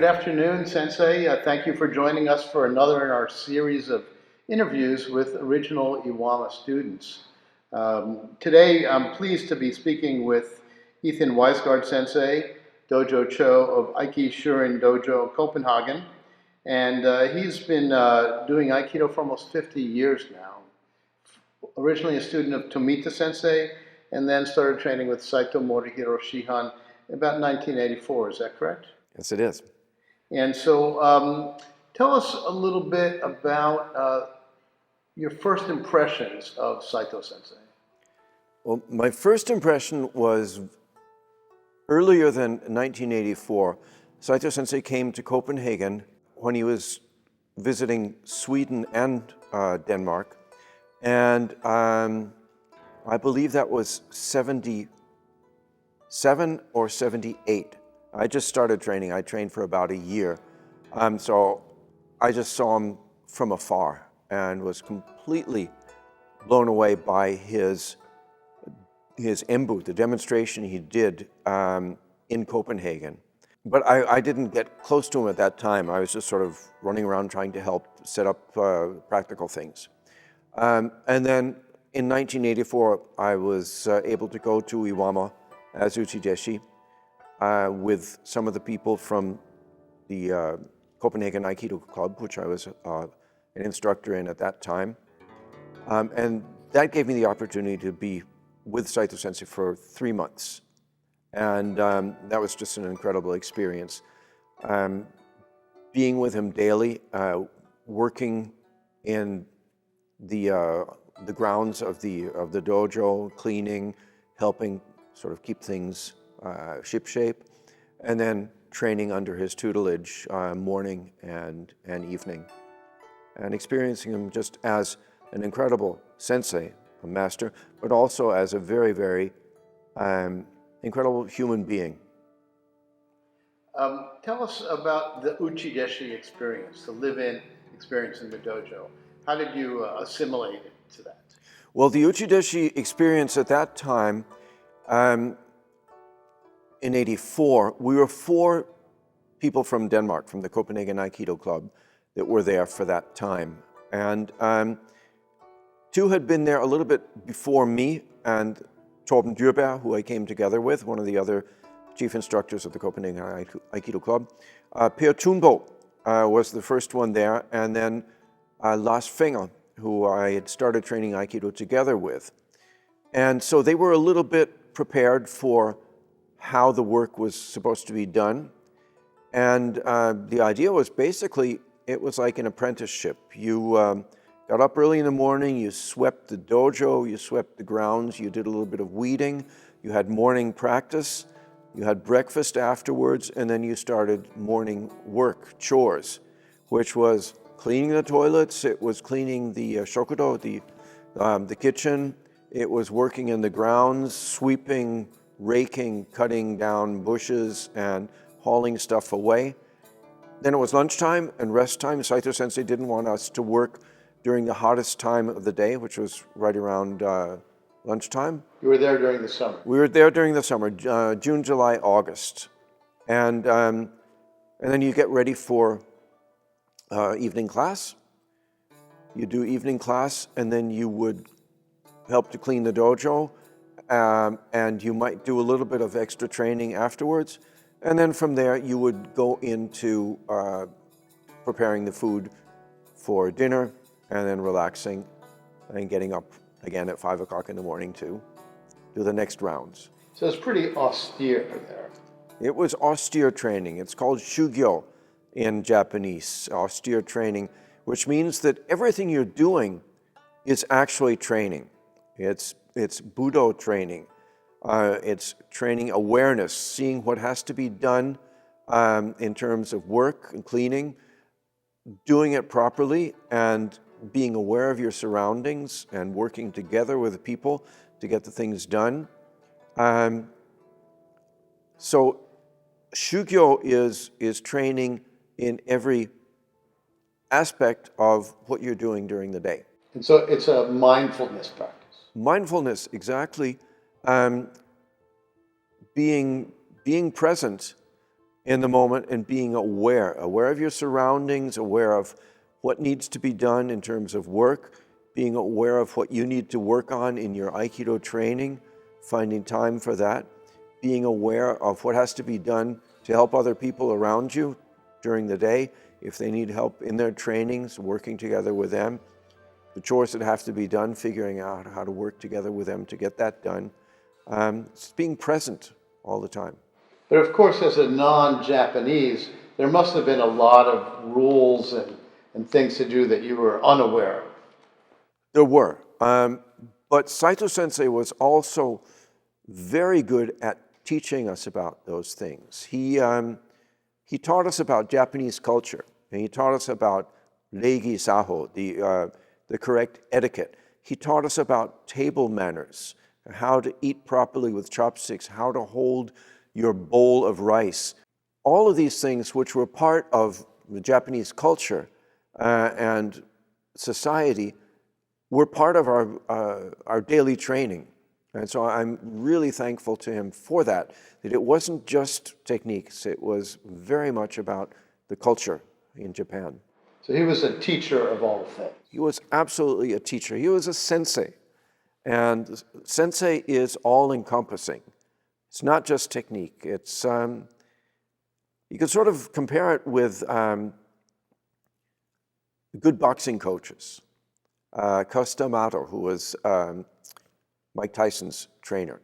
Good afternoon, Sensei. Thank you for joining us for another in our series of interviews with original Iwama students. Today, I'm pleased to be speaking with Ethan WEISGARD Sensei, Dojo Cho of Aiki Shurin Dojo, Copenhagen. And he's been doing Aikido for almost 50 years now. Originally a student of Tomita Sensei, and then started training with Saito Morihiro Shihan in about 1984. Is that correct? Yes, it is. And so tell us a little bit about your first impressions of Saito Sensei. Well, my first impression was earlier than 1984. Saito Sensei came to Copenhagen when he was visiting Sweden and Denmark. And I believe that was 77 or 78. I just started training. I trained for about a year. So I just saw him from afar and was completely blown away by his embu, the demonstration he did in Copenhagen. But I didn't get close to him at that time. I was just sort of running around trying to help set up practical things. And then in 1984, I was able to go to Iwama as Uchideshi with some of the people from the Copenhagen Aikido Club, which I was an instructor in at that time. And that gave me the opportunity to be with Saito Sensei for 3 months. And that was just an incredible experience. Being with him daily, working in the grounds of the dojo, cleaning, helping sort of keep things shipshape, and then training under his tutelage morning and evening, and experiencing him just as an incredible sensei, a master, but also as a very, very incredible human being. Tell us about the Uchideshi experience, the live-in experience in the dojo. How did you assimilate it to that? Well, the Uchideshi experience at that time, in '84, we were 4 people from Denmark, from the Copenhagen Aikido Club, that were there for that time. And 2 had been there a little bit before me, and Torben Dyrberg, who I came together with, one of the other chief instructors of the Copenhagen Aikido Club. Per Thunbo was the first one there, and then Lars Fenger, who I had started training Aikido together with. And so they were a little bit prepared for how the work was supposed to be done. And the idea was basically, it was like an apprenticeship. You got up early in the morning, you swept the dojo, you swept the grounds, you did a little bit of weeding, you had morning practice, you had breakfast afterwards, and then you started morning work, chores, which was cleaning the toilets, it was cleaning the shokudo, the kitchen, it was working in the grounds, sweeping, raking, cutting down bushes, and hauling stuff away. Then it was lunchtime and rest time. Saito Sensei didn't want us to work during the hottest time of the day, which was right around lunchtime. You were there during the summer. We were there during the summer, June, July, August. And then you get ready for evening class. You do evening class, and then you would help to clean the dojo, and you might do a little bit of extra training afterwards. And then from there, you would go into preparing the food for dinner, and then relaxing, and getting up again at 5 o'clock in the morning to do the next rounds. So it's pretty austere there. It was austere training. It's called shugyo in Japanese, austere training, which means that everything you're doing is actually training. It's Budo training. It's training awareness, seeing what has to be done in terms of work and cleaning, doing it properly, and being aware of your surroundings and working together with people to get the things done. So shugyo is training in every aspect of what you're doing during the day. And so it's a mindfulness practice. Mindfulness, exactly. Being present in the moment and being aware of your surroundings, aware of what needs to be done in terms of work, being aware of what you need to work on in your Aikido training, finding time for that, being aware of what has to be done to help other people around you during the day, if they need help in their trainings, working together with them, the chores that have to be done, figuring out how to work together with them to get that done. It's being present all the time. But of course, as a non-Japanese, there must have been a lot of rules and things to do that you were unaware of. There were, but Saito Sensei was also very good at teaching us about those things. He taught us about Japanese culture, and he taught us about reigi saho, the correct etiquette. He taught us about table manners, how to eat properly with chopsticks, how to hold your bowl of rice. All of these things which were part of the Japanese culture and society were part of our daily training. And so I'm really thankful to him for that it wasn't just techniques, it was very much about the culture in Japan. So he was a teacher of all things. He was absolutely a teacher. He was a sensei. And sensei is all-encompassing. It's not just technique. It's you can sort of compare it with good boxing coaches. Costa Amato, who was Mike Tyson's trainer.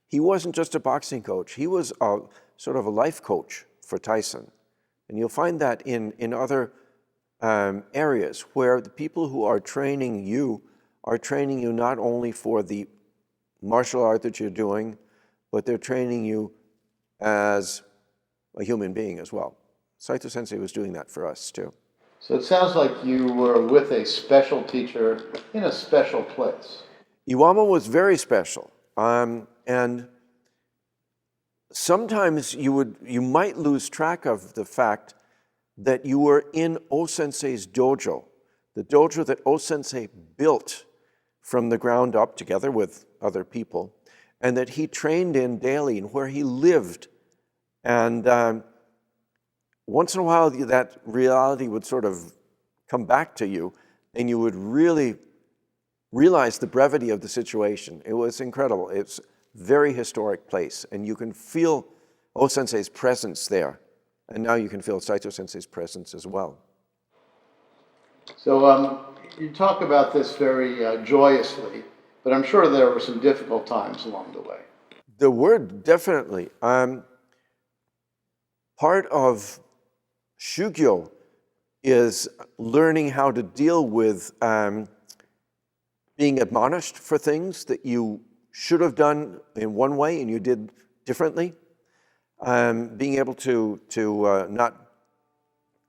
He wasn't just a boxing coach. He was a sort of a life coach for Tyson. And you'll find that in other areas where the people who are training you not only for the martial art that you're doing, but they're training you as a human being as well. Saito Sensei was doing that for us too. So it sounds like you were with a special teacher in a special place. Iwama was very special, and sometimes you might lose track of the fact that you were in O-sensei's dojo, the dojo that O-sensei built from the ground up together with other people, and that he trained in daily and where he lived. And once in a while, that reality would sort of come back to you, and you would really realize the brevity of the situation. It was incredible. It's a very historic place, and you can feel O-sensei's presence there. And now you can feel Saito Sensei's presence as well. So you talk about this very joyously, but I'm sure there were some difficult times along the way. The word definitely. Part of Shugyo is learning how to deal with being admonished for things that you should have done in one way and you did differently. Being able to not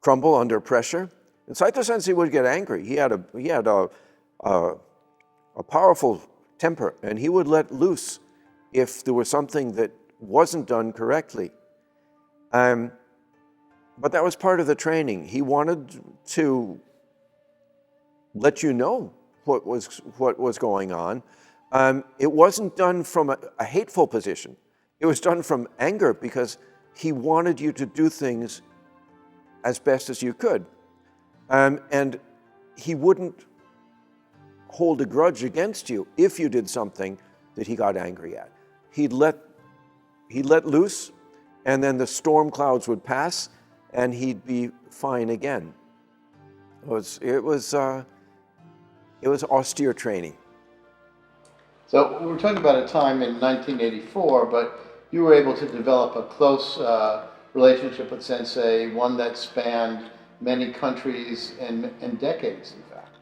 crumble under pressure. And Saito Sensei would get angry. He had a powerful temper, and he would let loose if there was something that wasn't done correctly. But that was part of the training. He wanted to let you know what was going on. It wasn't done from a hateful position. It was done from anger because he wanted you to do things as best as you could. And he wouldn't hold a grudge against you if you did something that he got angry at. He'd let loose, and then the storm clouds would pass, and he'd be fine again. It was austere training. So we're talking about a time in 1984, but you were able to develop a close relationship with Sensei, one that spanned many countries and decades, in fact.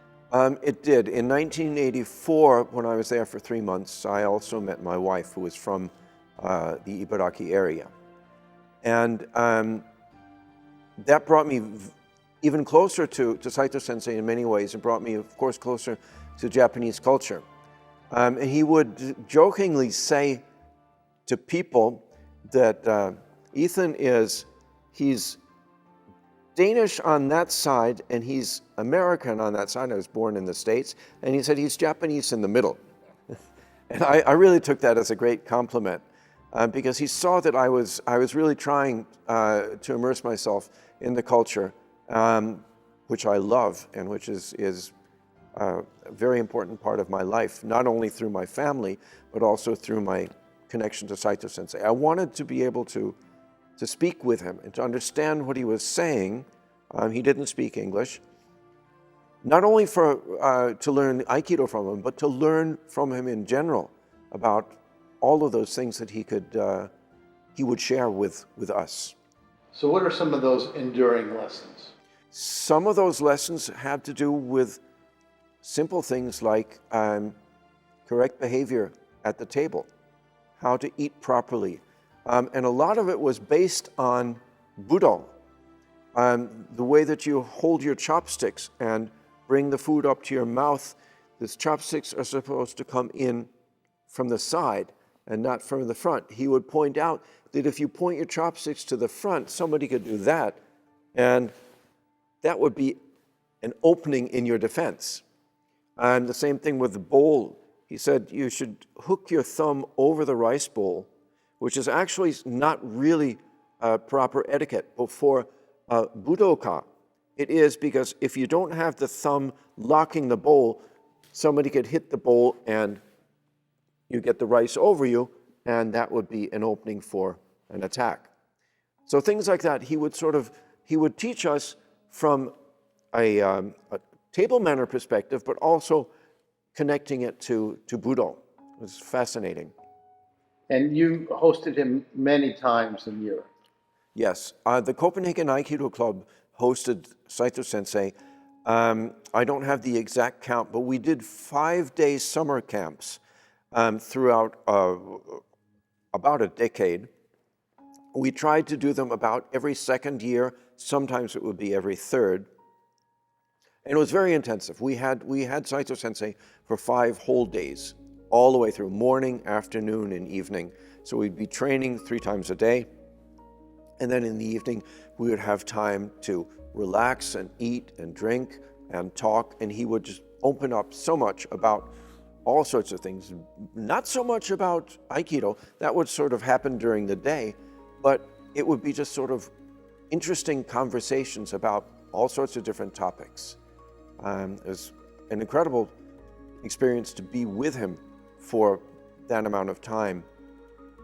It did. In 1984, when I was there for 3 months, I also met my wife, who was from the Ibaraki area. And that brought me even closer to Saito Sensei in many ways. It brought me, of course, closer to Japanese culture. And he would jokingly say to people that Ethan he's Danish on that side and he's American on that side. I was born in the States. And he said he's Japanese in the middle. And I really took that as a great compliment. because he saw that I was really trying to immerse myself in the culture, which I love and which is a very important part of my life, not only through my family, but also through my connection to Saito Sensei. I wanted to be able to speak with him and to understand what he was saying. He didn't speak English. Not only to learn Aikido from him, but to learn from him in general about all of those things that he would share with us. So what are some of those enduring lessons? Some of those lessons had to do with simple things like correct behavior at the table, how to eat properly. And a lot of it was based on Budo, the way that you hold your chopsticks and bring the food up to your mouth. The chopsticks are supposed to come in from the side and not from the front. He would point out that if you point your chopsticks to the front, somebody could do that, and that would be an opening in your defense. And the same thing with the bowl. He said you should hook your thumb over the rice bowl, which is actually not really proper etiquette. But for Budoka, it is, because if you don't have the thumb locking the bowl, somebody could hit the bowl and you get the rice over you, and that would be an opening for an attack. So things like that, he would teach us from a table manner perspective, but also connecting it to Budo. It was fascinating. And you hosted him many times in Europe. Yes, the Copenhagen Aikido Club hosted Saito Sensei. I don't have the exact count, but we did 5-day summer camps throughout about a decade. We tried to do them about every second year. Sometimes it would be every third. And it was very intensive. We had Saito Sensei for 5 whole days, all the way through, morning, afternoon, and evening. So we'd be training 3 times a day. And then in the evening, we would have time to relax and eat and drink and talk. And he would just open up so much about all sorts of things. Not so much about Aikido. That would sort of happen during the day. But it would be just sort of interesting conversations about all sorts of different topics. It was an incredible experience to be with him for that amount of time.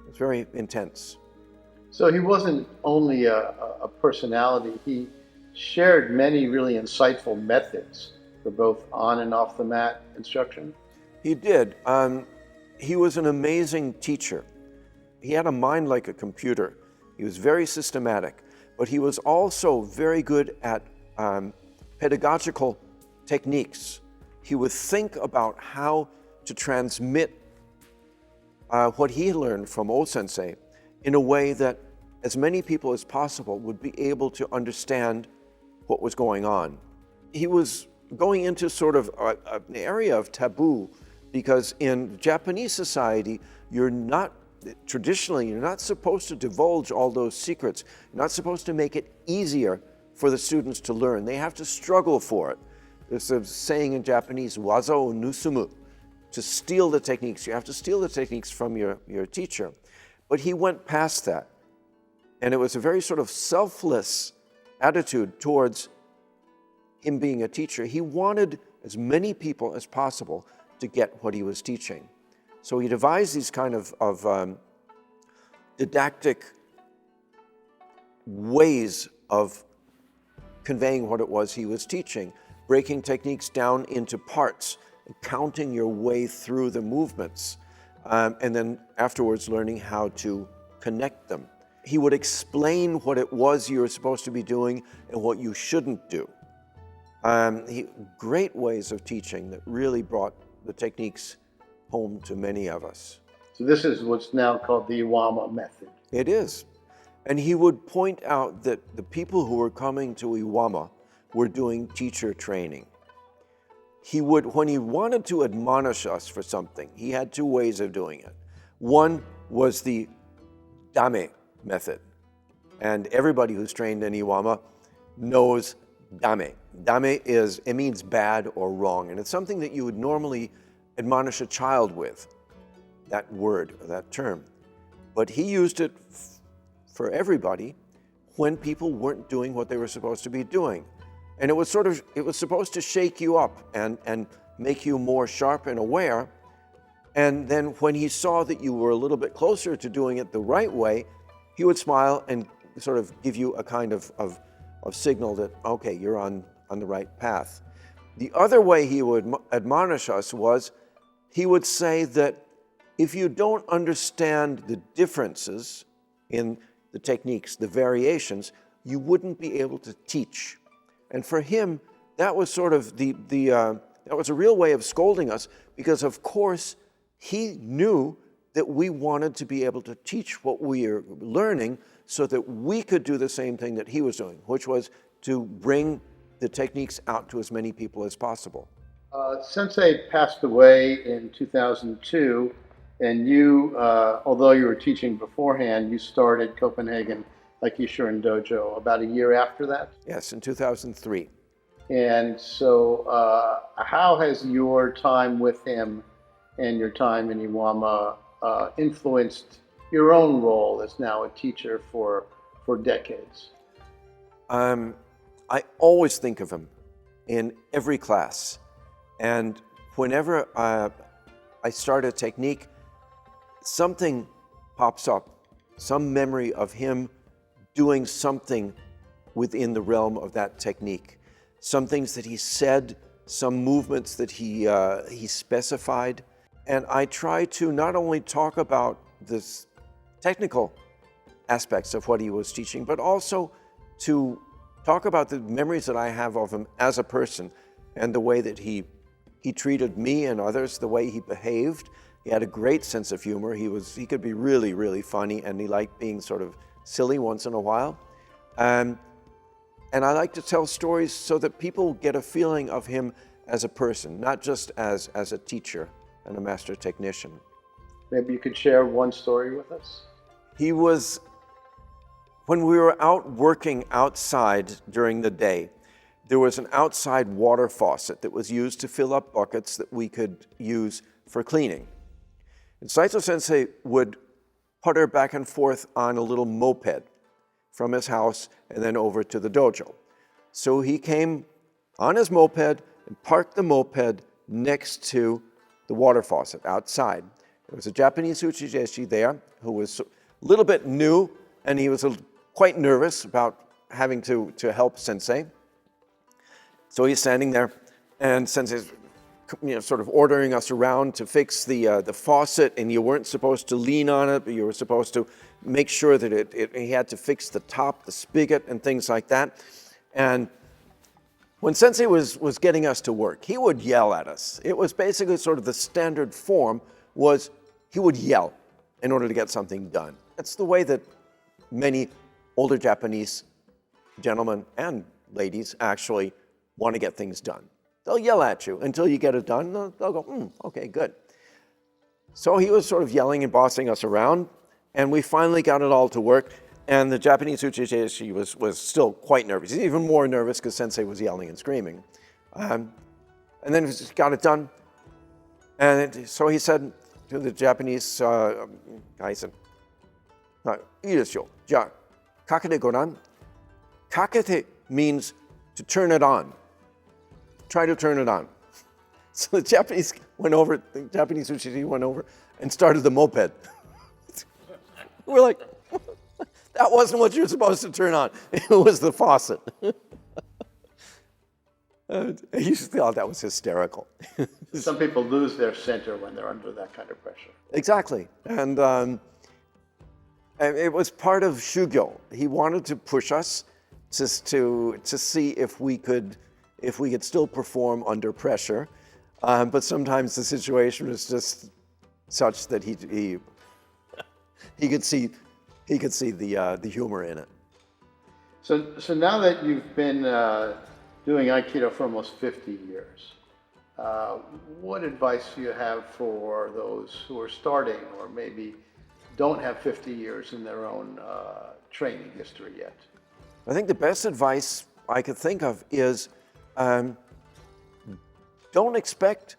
It was very intense. So he wasn't only a personality, he shared many really insightful methods for both on and off the mat instruction. He did. He was an amazing teacher. He had a mind like a computer. He was very systematic, but he was also very good at pedagogical techniques. He would think about how to transmit what he learned from O-sensei in a way that as many people as possible would be able to understand what was going on. He was going into sort of an area of taboo, because in Japanese society, traditionally, you're not supposed to divulge all those secrets. You're not supposed to make it easier for the students to learn. They have to struggle for it. There's a saying in Japanese, waza o nusumu, to steal the techniques. You have to steal the techniques from your teacher. But he went past that. And it was a very sort of selfless attitude towards him being a teacher. He wanted as many people as possible to get what he was teaching. So he devised these kind of didactic ways of conveying what it was he was teaching, breaking techniques down into parts, counting your way through the movements, and then afterwards learning how to connect them. He would explain what it was you were supposed to be doing and what you shouldn't do. Great ways of teaching that really brought the techniques home to many of us. So this is what's now called the Iwama method. It is. And he would point out that the people who were coming to Iwama were doing teacher training. When he wanted to admonish us for something, he had 2 ways of doing it. One was the dame method. And everybody who's trained in Iwama knows dame. Dame means bad or wrong. And it's something that you would normally admonish a child with, that word or that term. but he used it for everybody when people weren't doing what they were supposed to be doing. And it was supposed to shake you up and make you more sharp and aware. And then when he saw that you were a little bit closer to doing it the right way, he would smile and sort of give you a kind of signal that, okay, you're on the right path. The other way he would admonish us was, he would say that if you don't understand the differences in the techniques, the variations, you wouldn't be able to teach. And for him, that was sort of that was a real way of scolding us, because of course he knew that we wanted to be able to teach what we are learning so that we could do the same thing that he was doing, which was to bring the techniques out to as many people as possible. Sensei passed away in 2002, and you, although you were teaching beforehand, you started Copenhagen Aikishuren Dojo about a year after that? Yes, in 2003. And so how has your time with him and your time in Iwama influenced your own role as now a teacher for decades? I always think of him in every class. And whenever I start a technique, something pops up, some memory of him doing something within the realm of that technique. Some things that he said, some movements that he specified. And I try to not only talk about the technical aspects of what he was teaching, but also to talk about the memories that I have of him as a person and the way that he treated me and others, the way he behaved. He had a great sense of humor. He could be really, really funny, and he liked being sort of silly once in a while. And I like to tell stories so that people get a feeling of him as a person, not just as a teacher and a master technician. Maybe you could share one story with us? When we were out working outside during the day, there was an outside water faucet that was used to fill up buckets that we could use for cleaning. And Saito Sensei would putter back and forth on a little moped from his house and then over to the dojo. So he came on his moped and parked the moped next to the water faucet outside. There was a Japanese uchijeshi there who was a little bit new, and he was quite nervous about having to help Sensei. So he's standing there, and Sensei's sort of ordering us around to fix the faucet, and you weren't supposed to lean on it, but you were supposed to make sure that he had to fix the top, the spigot, and things like that. And when Sensei was getting us to work, he would yell at us. It was basically sort of the standard form was he would yell in order to get something done. That's the way that many older Japanese gentlemen and ladies actually want to get things done. They'll yell at you until you get it done. They'll go, okay, good. So he was sort of yelling and bossing us around, and we finally got it all to work. And the Japanese uchijeshi was still quite nervous. He's even more nervous because Sensei was yelling and screaming. And then he got it done. And so he said to the Japanese guy, he said, "いいですよ. Ja, kakete goran." Kakete means to turn it on. Try to turn it on. So the Japanese uchijeshi went over and started the moped. We're like, that wasn't what you were supposed to turn on. It was the faucet. He thought that was hysterical. Some people lose their center when they're under that kind of pressure. Exactly. And it was part of Shugyo. He wanted to push us to see if we could still perform under pressure. But sometimes the situation was just such that he could see the humor in it. So now that you've been doing Aikido for almost 50 years, what advice do you have for those who are starting or maybe don't have 50 years in their own training history yet? I think the best advice I could think of is don't expect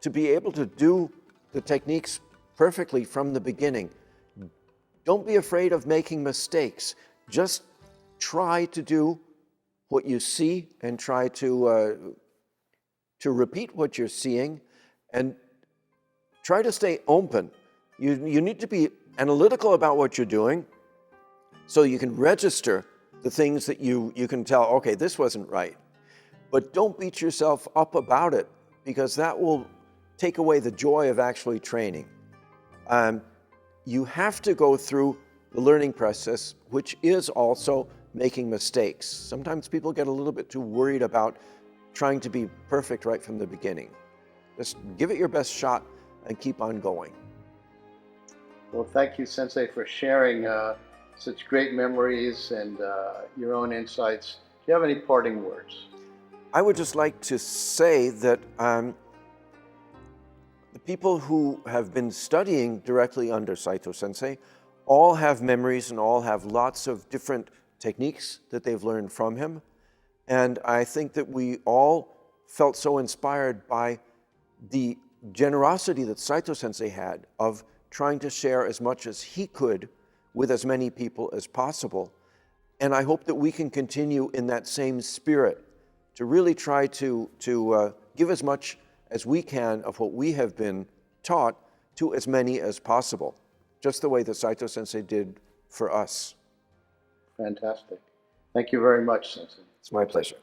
to be able to do the techniques perfectly from the beginning. don't be afraid of making mistakes. Just try to do what you see and try to repeat what you're seeing, and try to stay open. You need to be analytical about what you're doing so you can register the things that you can tell, okay, this wasn't right. But don't beat yourself up about it, because that will take away the joy of actually training. You have to go through the learning process, which is also making mistakes. Sometimes people get a little bit too worried about trying to be perfect right from the beginning. Just give it your best shot and keep on going. Well, thank you, Sensei, for sharing such great memories and your own insights. Do you have any parting words? I would just like to say that the people who have been studying directly under Saito Sensei all have memories and all have lots of different techniques that they've learned from him. And I think that we all felt so inspired by the generosity that Saito Sensei had of trying to share as much as he could with as many people as possible. And I hope that we can continue in that same spirit to really try to give as much as we can of what we have been taught to as many as possible, just the way that Saito Sensei did for us. Fantastic. Thank you very much, Sensei. It's my pleasure.